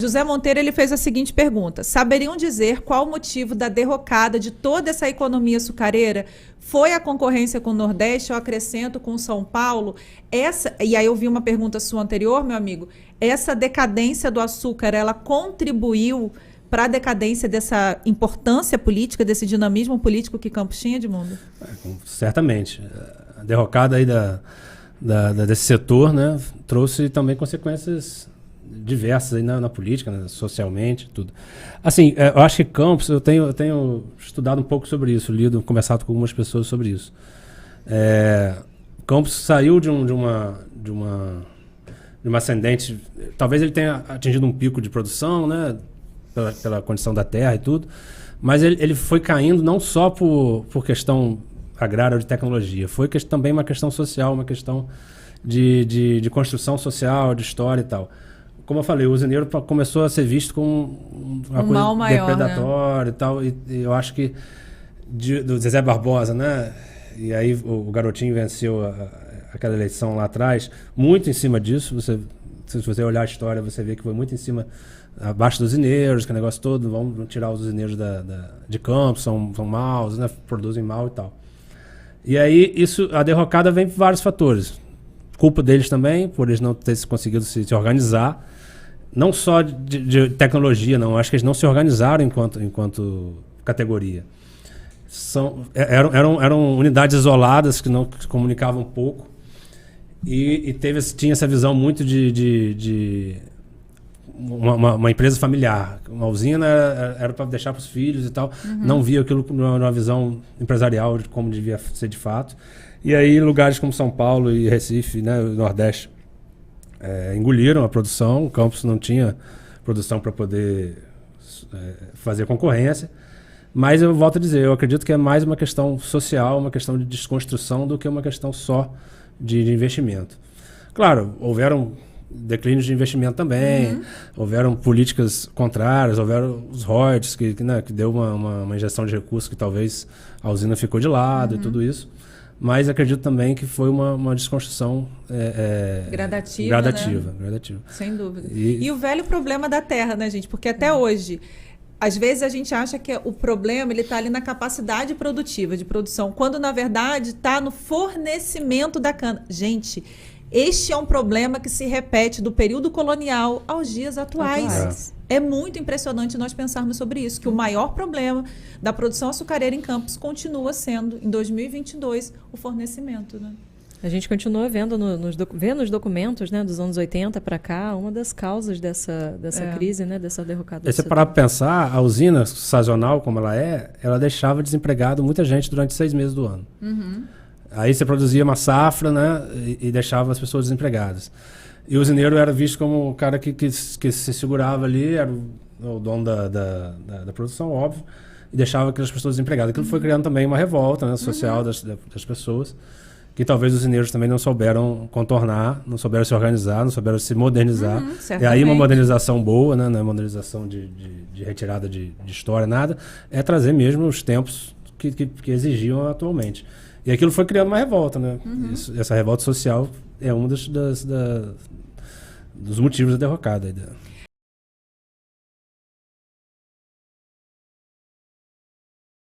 José Monteiro ele fez a seguinte pergunta: saberiam dizer qual o motivo da derrocada de toda essa economia açucareira? Foi a concorrência com o Nordeste, eu acrescento com São Paulo? E aí eu vi uma pergunta sua anterior, meu amigo. Essa decadência do açúcar, ela contribuiu para a decadência dessa importância política, desse dinamismo político que Campos tinha, Edmundo? Certamente. A derrocada aí desse setor, né, trouxe também consequências diversas aí na política, né, socialmente, tudo. Assim, eu acho que Campos, eu tenho estudado um pouco sobre isso, conversado com algumas pessoas sobre isso. Campos saiu de uma ascendente, talvez ele tenha atingido um pico de produção, né, pela condição da terra e tudo, mas ele foi caindo não só por questão agrária ou de tecnologia, foi também uma questão social, uma questão de construção social, de história e tal. Como eu falei, o usineiro começou a ser visto como uma coisa mal maior, depredatória, né? E tal. E eu acho que do Zezé Barbosa, né? E aí o Garotinho venceu aquela eleição lá atrás, muito em cima disso. Se você olhar a história, você vê que foi muito em cima, abaixo dos usineiros, que negócio todo, vamos tirar os usineiros de Campos, são maus, né? Produzem mal e tal. E aí a derrocada vem por vários fatores. Culpa deles também, por eles não terem conseguido se organizar. Não só de tecnologia, não. Acho que eles não se organizaram enquanto categoria. Eram unidades isoladas que se comunicavam pouco e tinha essa visão muito de uma empresa familiar. Uma usina era para deixar para os filhos e tal. Uhum. Não via aquilo numa visão empresarial de como devia ser de fato. E aí lugares como São Paulo e Recife, né, o Nordeste, engoliram a produção. O Campos não tinha produção para poder fazer concorrência. Mas eu volto a dizer, eu acredito que é mais uma questão social, uma questão de desconstrução do que uma questão só de investimento. Claro, houveram declínios de investimento também, houveram políticas contrárias, houveram os royalties que deu uma injeção de recursos que talvez a usina ficou de lado e tudo isso. Mas acredito também que foi uma desconstrução gradativa. Né? Gradativa. Sem dúvida. E o velho problema da terra, né, gente? Porque até hoje, às vezes a gente acha que o problema está ali na capacidade produtiva, de produção, quando na verdade está no fornecimento da cana. Gente, este é um problema que se repete do período colonial aos dias atuais. É muito impressionante nós pensarmos sobre isso, que o maior problema da produção açucareira em Campos continua sendo, em 2022, o fornecimento, né? A gente continua vendo nos documentos, né, dos anos 80 para cá, uma das causas dessa crise, né, dessa derrocada. Se você parar para pensar, a usina sazonal, como ela deixava desempregado muita gente durante 6 meses do ano. Uhum. Aí você produzia uma safra, né, e deixava as pessoas desempregadas. E o usineiro era visto como o cara que se segurava ali, era o dono da produção, óbvio, e deixava aquelas pessoas desempregadas. Aquilo foi criando também uma revolta, né, social das pessoas, que talvez os usineiros também não souberam contornar, não souberam se organizar, não souberam se modernizar. E aí uma modernização boa, né, não é modernização de retirada de história, nada, é trazer mesmo os tempos que exigiam atualmente. E aquilo foi criando uma revolta, né? Essa revolta social é um dos motivos da derrocada.